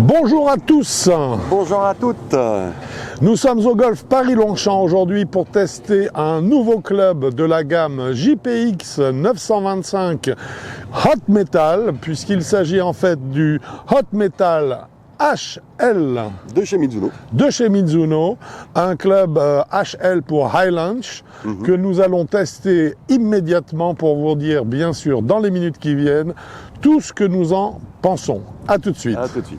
Bonjour à tous. Bonjour à toutes. Nous sommes au Golf Paris-Longchamp aujourd'hui pour tester un nouveau club de la gamme JPX 925 Hot Metal, puisqu'il s'agit en fait du Hot Metal HL De chez Mizuno. de chez Mizuno, un club HL pour High Lunch que nous allons tester immédiatement pour vous dire bien sûr dans les minutes qui viennent tout ce que nous en pensons. À tout de suite. À tout de suite.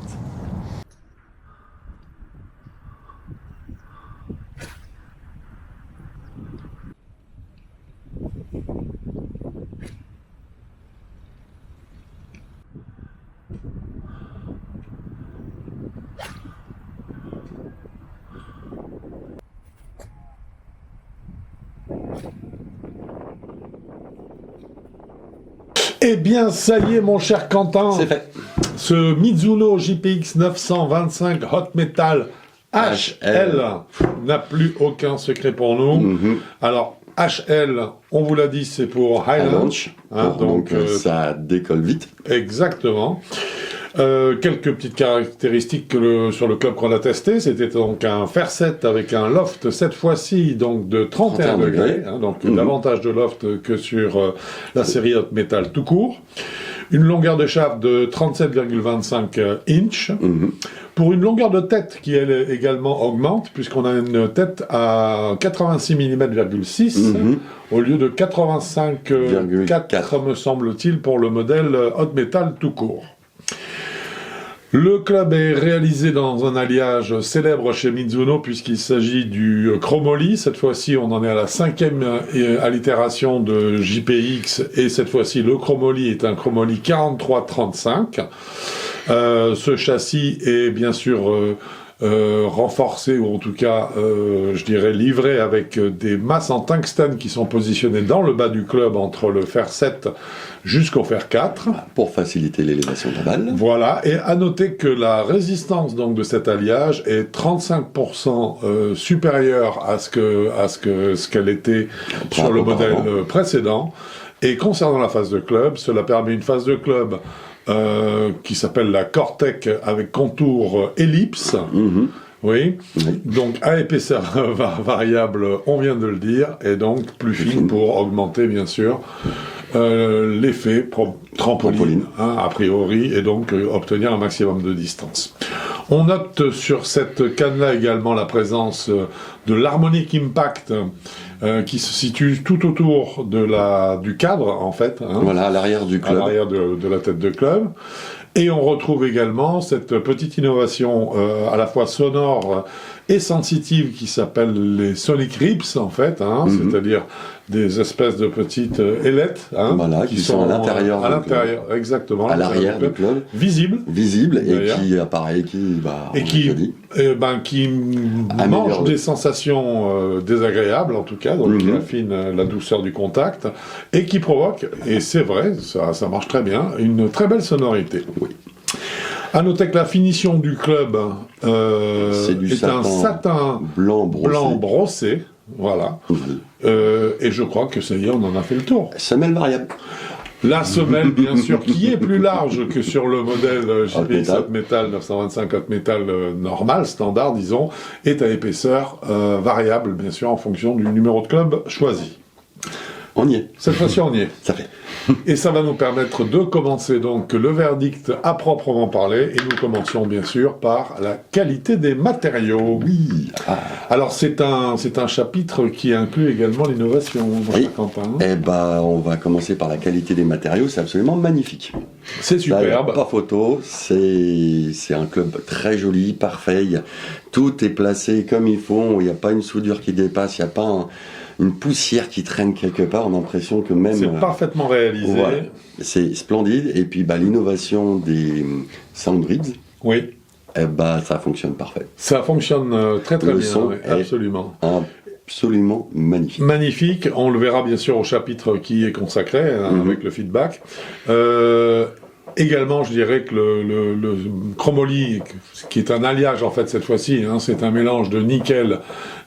Eh bien, ça y est, mon cher Quentin. C'est fait. Ce Mizuno JPX 925 Hot Metal HL n'a plus aucun secret pour nous. Alors, HL, on vous l'a dit, c'est pour High Lunch. Donc, ça décolle vite. Exactement. Quelques petites caractéristiques sur le club qu'on a testé, c'était donc un Fairset avec un loft cette fois-ci donc de 31 degrés, donc davantage de loft que sur la série Hot Metal tout court. Une longueur de shaft de 37,25 inch, pour une longueur de tête qui elle également augmente, puisqu'on a une tête à 86 mm,6 au lieu de 85,4 me semble-t-il pour le modèle Hot Metal tout court. Le club est réalisé dans un alliage célèbre chez Mizuno puisqu'il s'agit du chromoly. Cette fois-ci, on en est à la 5e allitération de JPX et cette fois-ci, le chromoly est un chromoly 4335. Ce châssis est bien sûr renforcé ou en tout cas, je dirais, livré avec des masses en tungstène qui sont positionnées dans le bas du club entre le fer 7 jusqu'au fer 4. Pour faciliter l'élévation de la balle. Voilà, et à noter que la résistance donc de cet alliage est 35% supérieure à ce qu'elle était sur le modèle précédent. Et concernant la phase de club, cela permet une phase de club qui s'appelle la Cortec avec contour ellipse. Oui, donc à épaisseur variable, on vient de le dire, et donc plus fine pour augmenter bien sûr l'effet trampoline, a priori, et donc obtenir un maximum de distance. On note sur cette canne-là également la présence de l'Harmonic Impact qui se situe tout autour du cadre, en fait. Voilà, à l'arrière du club. À l'arrière de la tête de club. Et on retrouve également cette petite innovation à la fois sonore et sensitive qui s'appelle les Sonic Rips, en fait, c'est-à-dire des espèces de petites ailettes voilà, qui sont à l'intérieur exactement, à l'arrière du club, visibles et qui apparaît, qui mangent des sensations désagréables en tout cas, donc qui affinent la douceur du contact et qui provoquent, et c'est vrai, ça marche très bien, une très belle sonorité. À noter que la finition du club est un satin blanc brossé, voilà. Et je crois que ça y est, on en a fait le tour. Semelle variable. La semelle, bien sûr, qui est plus large que sur le modèle JPX Hot Metal 925 Hot Metal normal, standard, disons, est à épaisseur variable, bien sûr, en fonction du numéro de club choisi. On y est. Cette fois-ci, on y est. Ça fait. Et ça va nous permettre de commencer donc le verdict à proprement parler, et nous commençons bien sûr par la qualité des matériaux. Oui. Alors c'est un chapitre qui inclut également l'innovation, Quentin. Eh ben, on va commencer par la qualité des matériaux, c'est absolument magnifique. C'est superbe. Pas photo, c'est un club très joli, parfait, tout est placé comme il faut, il n'y a pas une soudure qui dépasse, il n'y a pas une poussière qui traîne quelque part, on a l'impression que même... C'est parfaitement réalisé. Voilà, c'est splendide, et puis l'innovation des sound ribs, oui. Ça fonctionne parfait. Ça fonctionne très très le bien, son absolument. Absolument magnifique. Magnifique, on le verra bien sûr au chapitre qui est consacré, avec le feedback. Également, je dirais que le chromoly, qui est un alliage en fait cette fois-ci, hein, c'est un mélange de nickel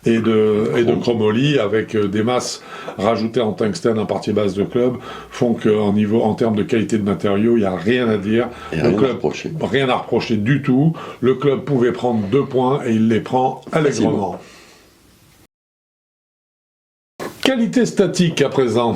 et de chromoly avec des masses rajoutées en tungstène en partie basse de club, font en termes de qualité de matériaux, il n'y a rien à dire. Et rien à reprocher du tout. Le club pouvait prendre 2 points et il les prend allègrement. Qualité statique à présent.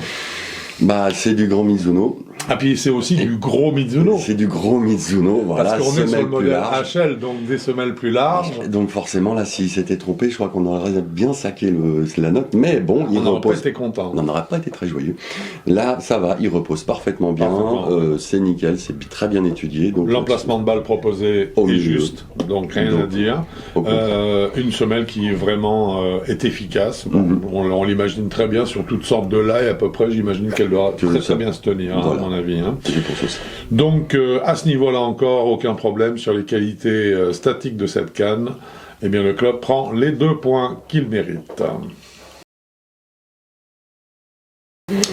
Bah, c'est du grand Mizuno. Ah, puis c'est aussi du gros Mizuno. C'est du gros Mizuno, voilà. Parce qu'on est sur le modèle HL, donc des semelles plus larges. Donc forcément, là, s'il s'était trompé, je crois qu'on aurait bien saqué la note. Mais bon, il repose. On n'aurait pas été content. On n'aurait pas été très joyeux. Là, ça va, il repose parfaitement bien. C'est nickel, c'est très bien étudié. Donc l'emplacement de balle proposé est juste, donc rien à dire. Une semelle qui vraiment est efficace. Bon, on l'imagine très bien sur toutes sortes de laits à peu près. J'imagine qu'elle doit très bien se tenir, voilà. À mon avis. Hein. Donc à ce niveau-là encore, aucun problème sur les qualités statiques de cette canne. Eh bien le club prend les 2 points qu'il mérite.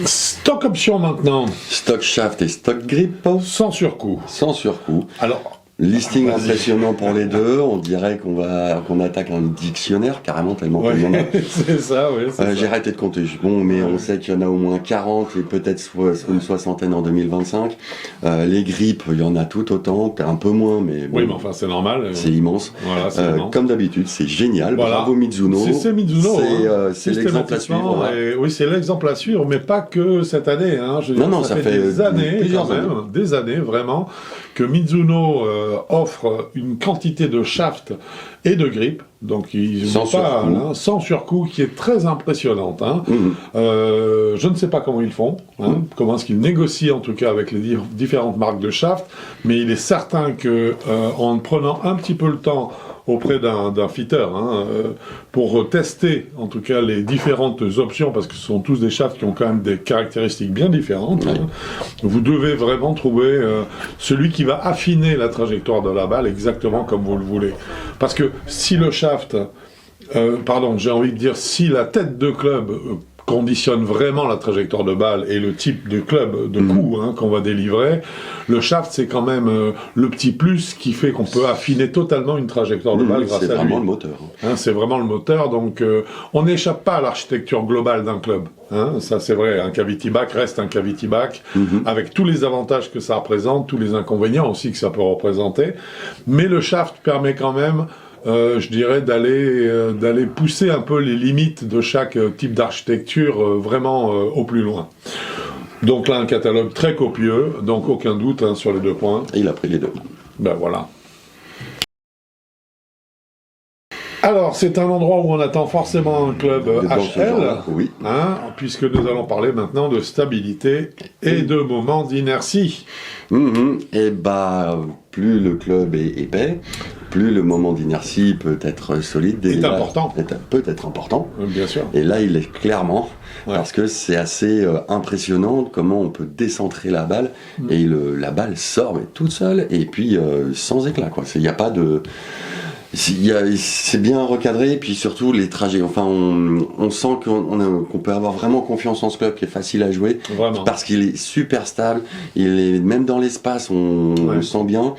Stock option maintenant. Stock shaft et stock grip. Sans surcoût. Sans surcoût. Alors, listing impressionnant pour les deux, on dirait qu'on attaque un dictionnaire carrément tellement il y en a. C'est ça, oui. J'ai arrêté de compter. Bon, mais on sait qu'il y en a au moins 40 et peut-être une soixantaine en 2025. Les grippes, il y en a tout autant, un peu moins, mais bon, oui, mais enfin c'est normal. C'est immense. Voilà, comme d'habitude, c'est génial. Voilà. Bravo Mizuno. C'est Mizuno. C'est l'exemple à suivre. Oui, c'est l'exemple à suivre, mais pas que cette année. Hein. Ça fait des années, plusieurs années. Des années vraiment, que Mizuno offre une quantité de shaft et de grip, donc ils sans surcoût. Sans surcoût, qui est très impressionnante. Hein. Je ne sais pas comment ils font, comment est-ce qu'ils négocient en tout cas avec les différentes marques de shaft, mais il est certain que en prenant un petit peu le temps auprès d'un fitter, pour tester en tout cas les différentes options, parce que ce sont tous des shafts qui ont quand même des caractéristiques bien différentes. Oui. Vous devez vraiment trouver celui qui va affiner la trajectoire de la balle exactement comme vous le voulez. Parce que si le shaft, j'ai envie de dire, si la tête de club conditionne vraiment la trajectoire de balle et le type de club de coup qu'on va délivrer, le shaft c'est quand même le petit plus qui fait qu'on peut affiner totalement une trajectoire de balle grâce à lui. C'est vraiment le moteur. C'est vraiment le moteur, donc on n'échappe pas à l'architecture globale d'un club. Ça c'est vrai, un cavity back reste un cavity back, avec tous les avantages que ça représente, tous les inconvénients aussi que ça peut représenter, mais le shaft permet quand même je dirais d'aller pousser un peu les limites de chaque type d'architecture vraiment au plus loin. Donc là, un catalogue très copieux, donc aucun doute sur les 2 points. Et il a pris les 2. Ben voilà. Alors, c'est un endroit où on attend forcément un club HL, oui. Puisque nous allons parler maintenant de stabilité et de moments d'inertie. Et bah, plus le club est épais, plus le moment d'inertie peut être solide. Peut être important. Bien sûr. Et là, il est clairement, parce que c'est assez impressionnant comment on peut décentrer la balle, et la balle sort mais toute seule, et puis sans éclat, quoi. Il n'y a pas de... C'est bien recadré, puis surtout les trajets. Enfin, on sent qu'on peut avoir vraiment confiance en ce club qui est facile à jouer, parce qu'il est super stable. Il est même dans l'espace, on le sent bien.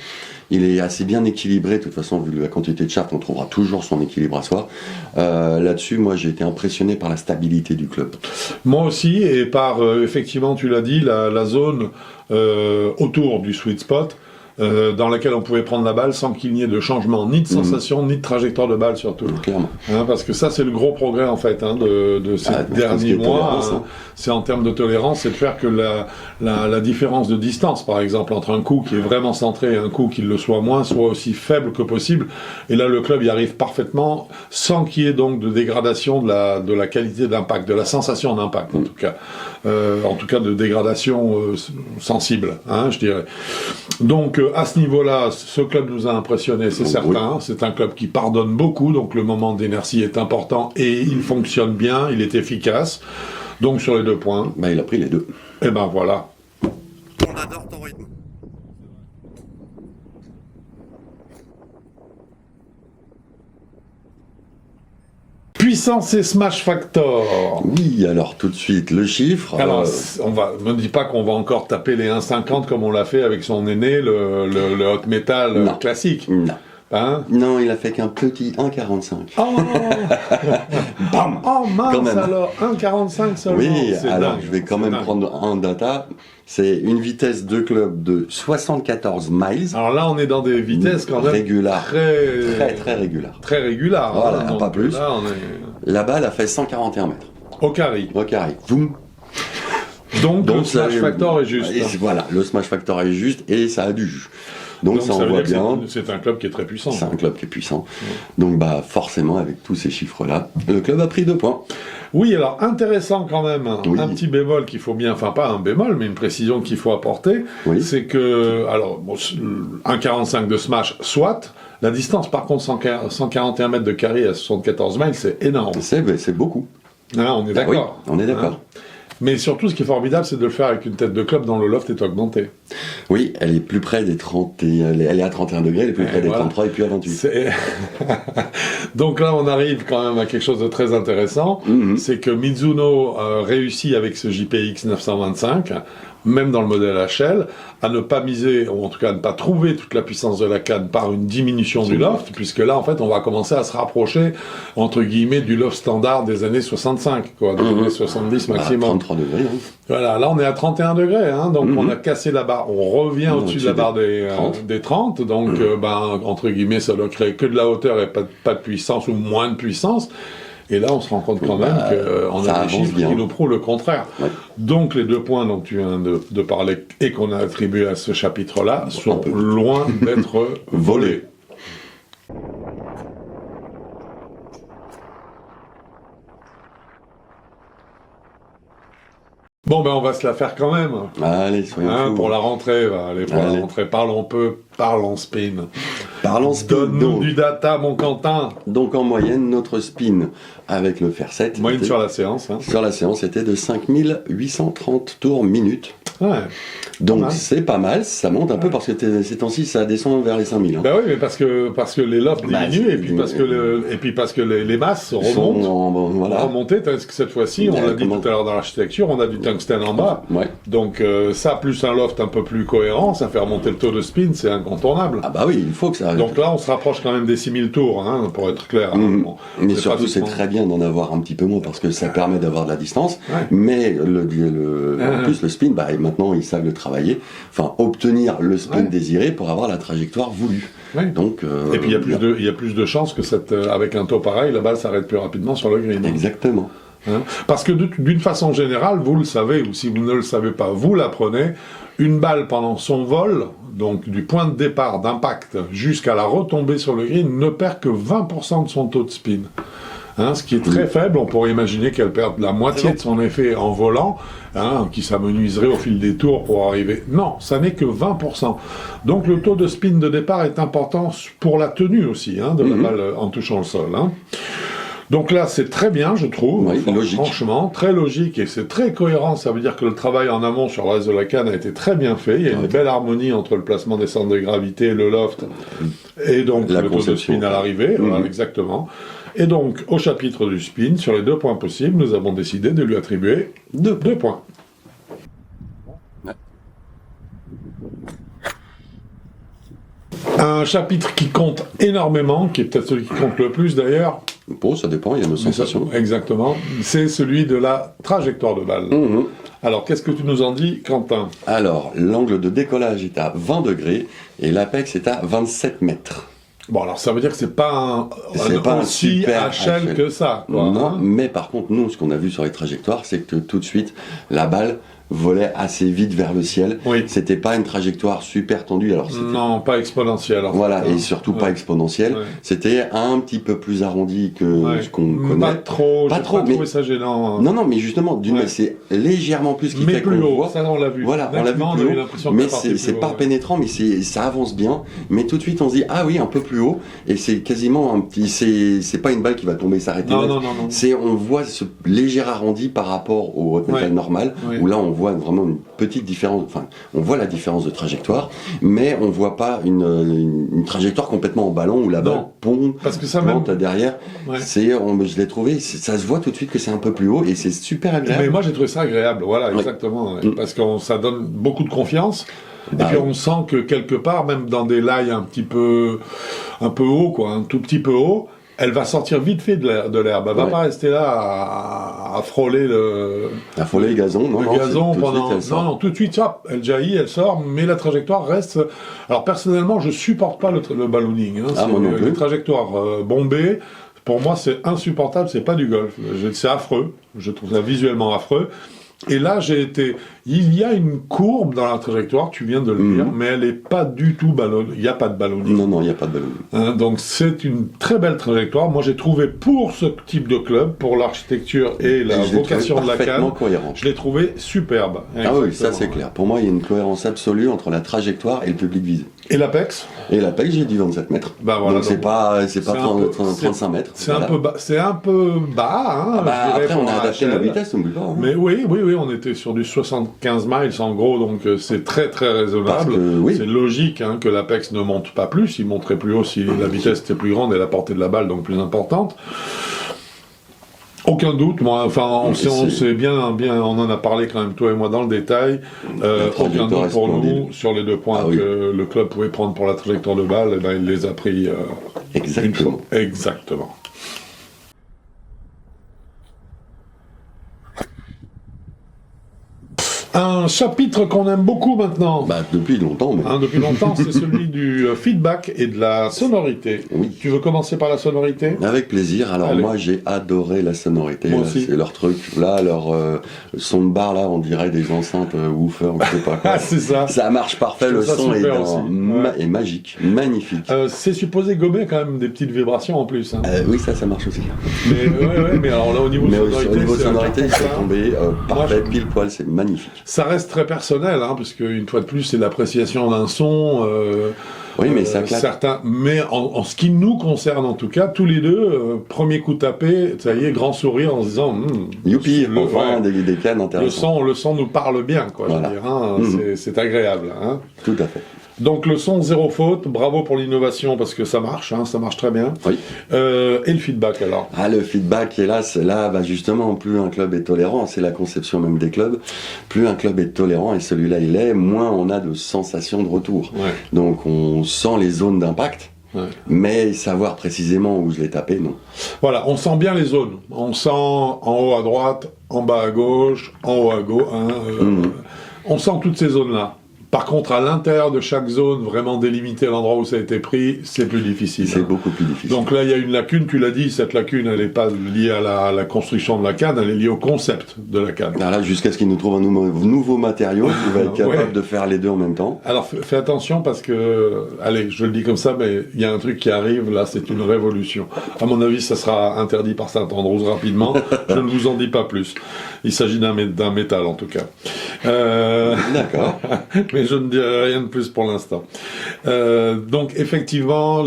Il est assez bien équilibré. De toute façon, vu la quantité de shaft, on trouvera toujours son équilibre à soi. Là-dessus, moi, j'ai été impressionné par la stabilité du club. Moi aussi, et par effectivement, tu l'as dit, la zone autour du sweet spot. Dans laquelle on pouvait prendre la balle sans qu'il n'y ait de changement, ni de sensation, ni de trajectoire de balle surtout. Clairement. Parce que ça, c'est le gros progrès en fait de ces derniers mois. C'est en termes de tolérance, c'est de faire que la différence de distance, par exemple, entre un coup qui est vraiment centré et un coup qui le soit moins, soit aussi faible que possible. Et là, le club y arrive parfaitement, sans qu'il y ait donc de dégradation de la qualité d'impact, de la sensation d'impact en tout cas. En tout cas de dégradation sensible, je dirais. Donc à ce niveau-là, ce club nous a impressionnés, c'est certain. C'est un club qui pardonne beaucoup, donc le moment d'inertie est important et il fonctionne bien, il est efficace. Donc sur les 2 points. Il a pris les 2. Et ben voilà. On adore ton rythme. Puissance et smash factor. Oui, alors tout de suite, le chiffre. Alors, me dis pas qu'on va encore taper les 1,50 comme on l'a fait avec son aîné, le hot metal classique. Non. Hein? Non, il a fait qu'un petit 1,45. Oh Bam. Oh mince alors, 1,45 seulement. Oui, alors dingue, je vais quand même prendre un data. C'est une vitesse de club de 74 miles. Alors là, on est dans des vitesses quand même régulières. très régulières. Très régulières. Voilà, hein, pas plus. Là, La balle a fait 141 mètres. Au carré. Boum. Donc le smash factor est juste. Voilà, le smash factor est juste et ça a du jus. Donc ça veut envoie dire bien. C'est un club qui est très puissant. C'est un club qui est puissant. Donc forcément, avec tous ces chiffres-là, le club a pris 2 points. Oui, alors intéressant quand même, oui. Un petit bémol qu'il faut bien, enfin pas un bémol, mais une précision qu'il faut apporter, c'est que, alors, 1,45 de smash, soit, la distance par contre 141 mètres de carré à 74 miles, c'est énorme. C'est beaucoup. Ah, on est d'accord. Oui, on est d'accord. Mais surtout, ce qui est formidable, c'est de le faire avec une tête de club dont le loft est augmenté. Oui, elle est plus près des 30, elle est à 31 degrés, elle est plus près des 33 et puis à 28. Donc là, on arrive quand même à quelque chose de très intéressant. C'est que Mizuno réussit avec ce JPX 925, même dans le modèle HL, à ne pas miser, ou en tout cas à ne pas trouver toute la puissance de la canne par une diminution du loft, puisque là, en fait, on va commencer à se rapprocher, entre guillemets, du loft standard des années 65, quoi, des années 70 maximum. 33 degrés. Hein. Voilà, là, on est à 31 degrés, hein, donc on a cassé la barre, on revient au-dessus de la barre des 30, donc, entre guillemets, ça doit créer que de la hauteur et pas de puissance, ou moins de puissance. Et là, on se rend compte quand même qu'on a des chiffres qui nous prouvent le contraire. Ouais. Donc, les 2 points dont tu viens de parler et qu'on a attribués à ce chapitre-là sont loin d'être volés. Bon, ben on va se la faire quand même. Allez, soyons fous. Pour la rentrée, la rentrée, parlons spin. Parlons spin. Donne-nous du data, mon Quentin. Donc en moyenne, notre spin avec le fer 7. Moyenne sur la séance. Hein. Sur la séance, était de 5830 tours minutes. Ouais. Donc c'est pas mal, ça monte un peu parce que ces temps-ci ça descend vers les 5000. Hein. Ben oui, mais parce que les lofts diminuent et puis parce que les masses remontent. Voilà. Remonter, parce que cette fois-ci, on l'a dit tout à l'heure dans l'architecture, on a du tungstène en bas. Ouais. Donc ça plus un loft un peu plus cohérent, ça fait remonter le taux de spin, c'est incontournable. Ah bah oui, il faut que ça arrive. Donc là, on se rapproche quand même des 6000 tours, hein, pour être clair. Bon, mais surtout, c'est très bien d'en avoir un petit peu moins parce que ça permet d'avoir de la distance. Ouais. Mais en plus, le spin, maintenant, ils savent le travailler. Enfin, obtenir le spin désiré pour avoir la trajectoire voulue. Ouais. Donc, et puis, il y a plus de chances que avec un taux pareil, la balle s'arrête plus rapidement sur le green. Exactement. Hein, parce que d'une façon générale, vous le savez, ou si vous ne le savez pas, vous l'apprenez, une balle pendant son vol, donc du point de départ d'impact jusqu'à la retombée sur le green, ne perd que 20% de son taux de spin. Hein, ce qui est très faible, on pourrait imaginer qu'elle perde la moitié de son effet en volant, qui s'amenuiserait au fil des tours pour arriver. Non, ça n'est que 20%. Donc le taux de spin de départ est important pour la tenue aussi, de la balle en touchant le sol. Hein. Donc là, c'est très bien, je trouve. Oui, logique. Franchement, très logique et c'est très cohérent. Ça veut dire que le travail en amont sur le reste de la canne a été très bien fait. Il y a une belle harmonie entre le placement des centres de gravité, le loft et donc le taux de spin à l'arrivée. Voilà, exactement. Et donc, au chapitre du spin, sur les 2 points possibles, nous avons décidé de lui attribuer 2 points. Un chapitre qui compte énormément, qui est peut-être celui qui compte le plus d'ailleurs. Bon, ça dépend, il y a nos sensations. Exactement. C'est celui de la trajectoire de balle. Alors, qu'est-ce que tu nous en dis, Quentin? Alors, l'angle de décollage est à 20 degrés et l'apex est à 27 mètres. Bon, alors ça veut dire que c'est pas un super HL que ça. Quoi, non, mais par contre, nous, ce qu'on a vu sur les trajectoires, c'est que tout de suite, la balle volait assez vite vers le ciel. Oui. C'était pas une trajectoire super tendue. Alors non, pas exponentielle. Voilà, et surtout pas exponentielle. Ouais. C'était un petit peu plus arrondi que ce qu'on connaît. Pas trop, pas trop, mais ça gênant. Non, mais justement, c'est légèrement plus qui fait qu'on le voit. Ça, on l'a vu. Voilà, on l'a vu plus haut. Mais c'est pas pénétrant, mais ça avance bien. Mais tout de suite, on se dit, ah oui, un peu plus haut. Et c'est quasiment un petit, c'est pas une balle qui va tomber et s'arrêter. Non. On voit ce léger arrondi par rapport au hot metal normal, où là, on voit vraiment une petite différence, enfin, on voit la différence de trajectoire, mais on voit pas une trajectoire complètement en ballon où la balle pompe, parce que ça plante derrière. Ouais. Je l'ai trouvé, ça se voit tout de suite que c'est un peu plus haut et c'est super agréable. Mais moi, j'ai trouvé ça agréable, voilà, Ouais. exactement, ouais, parce que ça donne beaucoup de confiance. Bah et puis oui. on sent que quelque part, même dans des lails un peu haut, quoi, un tout petit peu haut, elle va sortir vite fait de l'herbe. Elle va Ouais. pas rester là à frôler le gazon, non, non, gazon tout de pendant. suite, elle sort. Non, tout de suite, hop, elle jaillit, elle sort, mais la trajectoire reste. Alors personnellement, je supporte pas le ballooning. Hein. Ah, moi non plus. Les trajectoires bombées, pour moi, c'est insupportable. C'est pas du golf. C'est affreux. Je trouve ça visuellement affreux. Et là, il y a une courbe dans la trajectoire, tu viens de le dire, mais elle n'est pas du tout ballonne. Il n'y a pas de ballonning. Non, il n'y a pas de ballon. Hein, donc c'est une très belle trajectoire. Moi, j'ai trouvé pour ce type de club, pour l'architecture et la vocation de la canne, cohérent. je l'ai trouvé superbe. Ah oui, ça Exactement. c'est clair. Pour moi, il y a une cohérence absolue entre la trajectoire et le public visé. Et l'Apex, Et l'appel, j'ai dit 27 mètres. bah voilà, donc c'est pas un peu- 35 mètres. c'est Voilà. un peu bas. Hein, Ah bah, je dirais, après, on pour a un adapté la HL. vitesse, n'oublie pas. Hein. Mais oui, on était sur du 75 miles en gros, donc c'est très très Parce raisonnable. que, oui. C'est logique hein, que l'Apex ne monte pas plus, il monterait plus haut si la vitesse était plus grande et la portée de la balle donc plus importante. Aucun doute, moi, enfin, on sait bien, on en a parlé quand même toi et moi dans le détail. Aucun doute pour nous sur les deux points que le club pouvait prendre pour la trajectoire de balle, et ben il les a pris. Exactement. Une fois. Exactement. Un chapitre qu'on aime beaucoup maintenant. Bah, depuis longtemps, mais. Hein, depuis longtemps, c'est celui du feedback et de la sonorité. Oui. Tu veux commencer par la sonorité ? Avec plaisir. Alors, Allez. moi, j'ai adoré la sonorité. Moi Là, aussi. c'est leur truc. Là, leur son de bar, là, on dirait des enceintes woofer, je sais pas quoi. Ah, c'est ça. Ça marche parfait. Je Le trouve ça son super aussi. est magique. Magnifique. C'est supposé gommer quand même des petites vibrations en plus. Hein. Oui, ça marche aussi. Mais alors là, au niveau Mais sonorité, au niveau c'est un sonorité, carton c'est plein. tombé parfait, je- pile poil, c'est magnifique. Ça reste très personnel, hein, parce qu'une fois de plus, c'est l'appréciation d'un son. Oui, mais ça claque. Certains, mais en ce qui nous concerne en tout cas, tous les deux, premier coup tapé, ça y est, grand sourire en se disant Youpi, enfin, ouais, des cannes intéressantes. le son nous parle bien, quoi. Voilà. Je veux dire, hein, c'est agréable. Hein. Tout à fait. Donc le son, zéro faute, bravo pour l'innovation parce que ça marche très bien. Oui. Et le feedback alors. Ah, le feedback, hélas, là, bah, justement, plus un club est tolérant, c'est la conception même des clubs, plus un club est tolérant, et celui-là il est, moins on a de sensations de retour. Ouais. Donc on sent les zones d'impact, Ouais. mais savoir précisément où je l'ai tapé, non. Voilà, on sent bien les zones. On sent en haut à droite, en bas à gauche, en haut à gauche. On sent toutes ces zones-là. Par contre, à l'intérieur de chaque zone, vraiment délimiter l'endroit où ça a été pris, c'est plus difficile. C'est beaucoup plus difficile. Donc là, il y a une lacune, tu l'as dit, cette lacune, elle n'est pas liée à la construction de la canne, elle est liée au concept de la canne. Alors là, jusqu'à ce qu'ils nous trouvent un nouveau matériau qui va être capable Ouais. de faire les deux en même temps. Alors fais attention parce que, allez, je le dis comme ça, mais il y a un truc qui arrive, là, c'est une révolution. À mon avis, ça sera interdit par Saint-Andrews rapidement, je ne vous en dis pas plus. Il s'agit d'un métal en tout cas. D'accord. Mais je ne dirai rien de plus pour l'instant. Donc effectivement,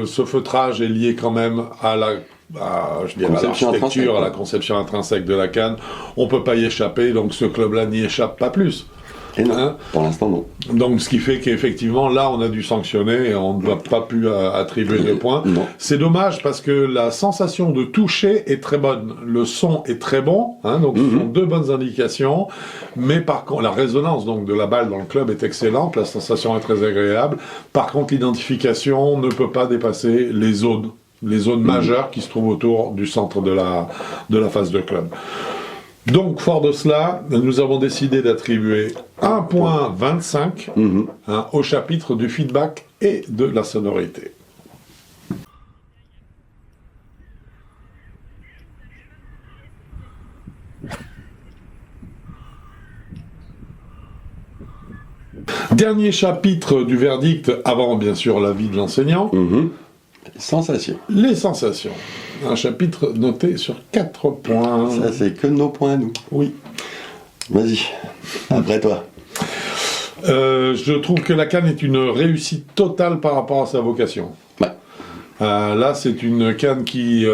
ce feutrage est lié quand même à l'architecture, à la conception intrinsèque de la canne. On peut pas y échapper, donc ce club-là n'y échappe pas plus. Et non, Hein? pour l'instant non. Donc ce qui fait qu'effectivement, là, on a dû sanctionner et on ne doit pas pu attribuer de points. Non. C'est dommage parce que la sensation de toucher est très bonne. Le son est très bon, hein, donc ce sont deux bonnes indications. Mais par contre, la résonance donc de la balle dans le club est excellente, la sensation est très agréable. Par contre, l'identification ne peut pas dépasser les zones majeures qui se trouvent autour du centre de la phase de club. Donc, fort de cela, nous avons décidé d'attribuer 1,25 au chapitre du feedback et de la sonorité. Dernier chapitre du verdict, avant bien sûr l'avis de l'enseignant, Sensation. les sensations. Un chapitre noté sur 4 points. Ça, c'est que nos points à nous. Oui. Vas-y, après toi. Je trouve que la canne est une réussite totale par rapport à sa vocation. Ouais. Là, c'est une canne qui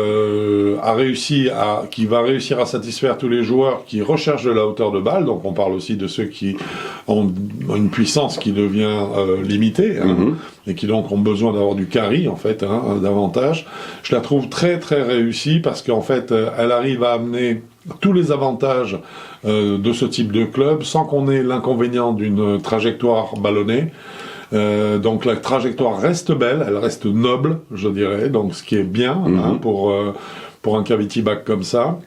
qui va réussir à satisfaire tous les joueurs qui recherchent de la hauteur de balle. Donc, on parle aussi de ceux qui ont une puissance qui devient limitée, et qui donc ont besoin d'avoir du carry, en fait, davantage. Je la trouve très, très réussie parce qu'en fait, elle arrive à amener tous les avantages de ce type de club sans qu'on ait l'inconvénient d'une trajectoire ballonnée. Donc la trajectoire reste belle, elle reste noble, je dirais, donc ce qui est bien pour un cavity back comme ça.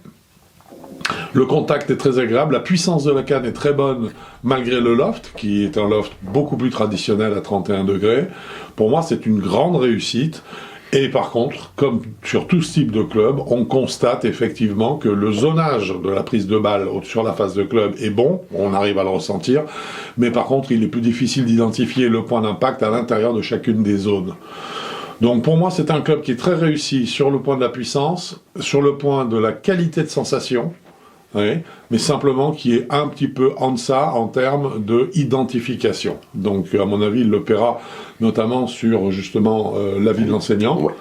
Le contact est très agréable, la puissance de la canne est très bonne malgré le loft, qui est un loft beaucoup plus traditionnel à 31 degrés. Pour moi, c'est une grande réussite. Et par contre, comme sur tout ce type de club, on constate effectivement que le zonage de la prise de balle sur la face de club est bon, on arrive à le ressentir, mais par contre, il est plus difficile d'identifier le point d'impact à l'intérieur de chacune des zones. Donc pour moi, c'est un club qui est très réussi sur le point de la puissance, sur le point de la qualité de sensation, oui, mais simplement qui est un petit peu en deçà en termes de identification. Donc, à mon avis, il le paiera notamment sur, justement, l'avis de l'enseignant. Ouais.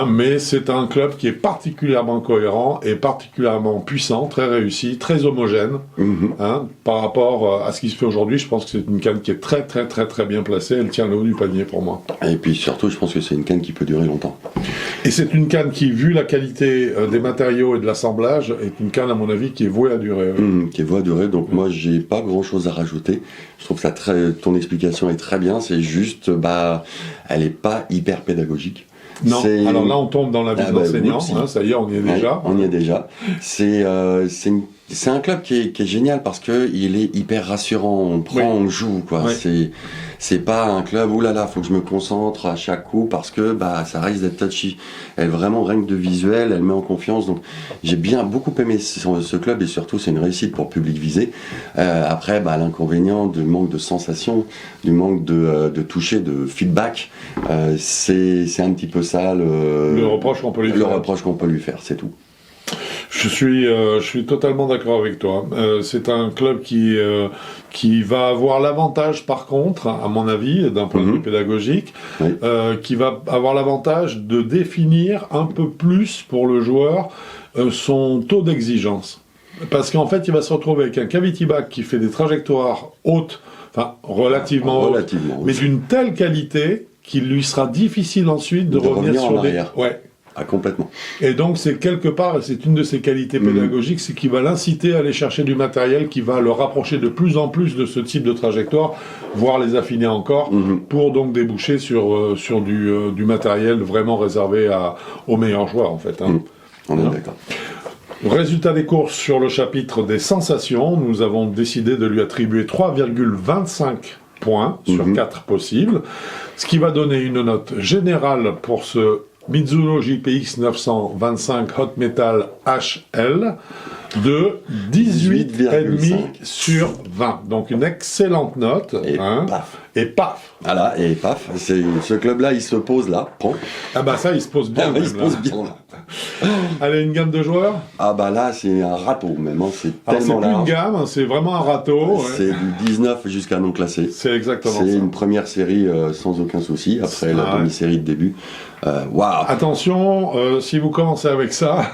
Mais c'est un club qui est particulièrement cohérent et particulièrement puissant, très réussi, très homogène. Par rapport à ce qui se fait aujourd'hui, je pense que c'est une canne qui est très, très, très, très bien placée. Elle tient le haut du panier pour moi. Et puis surtout, je pense que c'est une canne qui peut durer longtemps. Et c'est une canne qui, vu la qualité des matériaux et de l'assemblage, est une canne, à mon avis, qui est vouée à durer. Qui est vouée à durer, donc moi, j'ai pas grand-chose à rajouter. Je trouve que ton explication est très bien, c'est juste, elle est pas hyper pédagogique. Non, alors là on tombe dans la vie de l'enseignant, ça y est, on y est déjà. On y est déjà. C'est un club qui est génial parce que il est hyper rassurant, on prend, on joue, quoi. C'est pas un club, oulala, faut que je me concentre à chaque coup parce que ça risque d'être touchy. Elle vraiment rien que de visuel, elle met en confiance. Donc j'ai beaucoup aimé ce club et surtout c'est une réussite pour public visé. Après l'inconvénient du manque de sensation, du manque de toucher, de feedback, c'est un petit peu ça le reproche qu'on peut lui faire. Le reproche qu'on peut lui faire, c'est tout. Je suis totalement d'accord avec toi. C'est un club qui va avoir l'avantage, par contre, à mon avis, d'un point de vue pédagogique, qui va avoir l'avantage de définir un peu plus pour le joueur son taux d'exigence. Parce qu'en fait, il va se retrouver avec un cavity back qui fait des trajectoires hautes, enfin relativement hautes, mais d'une telle qualité qu'il lui sera difficile ensuite de revenir sur des... Ah, complètement. Et donc, c'est quelque part, c'est une de ses qualités pédagogiques, c'est qu'il va l'inciter à aller chercher du matériel qui va le rapprocher de plus en plus de ce type de trajectoire, voire les affiner encore, pour donc déboucher sur du matériel vraiment réservé aux meilleurs joueurs, en fait. On est d'accord. Résultat des courses sur le chapitre des sensations, nous avons décidé de lui attribuer 3,25 points sur 4 possibles, ce qui va donner une note générale pour ce Mizuno JPX 925 Hot Metal HL de 18,5 sur 20. Donc une excellente note. Et paf. Et paf. Voilà, et paf. Ce club-là, il se pose là. Ah ça, il se pose bien. Il se pose bien là. Allez, une gamme de joueurs. Là, c'est un râteau même. C'est tellement large. C'est plus une gamme, c'est vraiment un râteau. C'est du 19 jusqu'à non classé. C'est exactement ça. C'est une première série sans aucun souci, après la demi-série de début. Waouh. Attention, si vous commencez avec ça,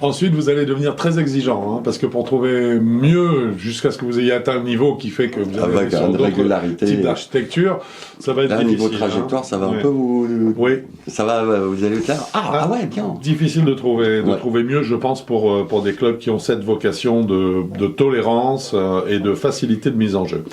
ensuite vous allez devenir très exigeant, parce que pour trouver mieux, jusqu'à ce que vous ayez atteint le niveau qui fait que vous avez avec une régularité, type d'architecture, ça va être difficile. Niveau trajectoire, ça va un peu vous... Ça va, vous allez être là. Bien. Difficile de trouver mieux, je pense, pour des clubs qui ont cette vocation de tolérance et de facilité de mise en jeu.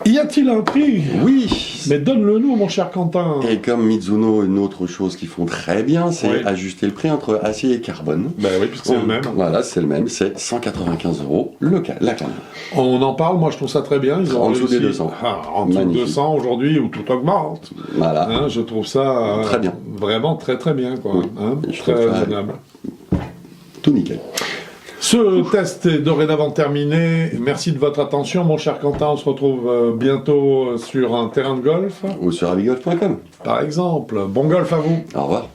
Y a-t-il un prix? Oui. Mais donne-le-nous, mon cher Quentin. Et comme Mizuno, une autre chose qu'ils font très bien, c'est ajuster le prix entre acier et carbone. Oui, puisque c'est le même. Voilà, c'est le même. C'est 195 € la canne. On en parle, moi je trouve ça très bien. Ils ont en dessous des 200. En dessous de 200 aujourd'hui, où tout augmente. Voilà. Je trouve ça très bien. Vraiment très très bien, quoi. Très raisonnable. Tout nickel. Ce test est dorénavant terminé. Merci de votre attention, mon cher Quentin. On se retrouve bientôt sur un terrain de golf. Ou sur avigolf.com. Par exemple. Bon golf à vous. Au revoir.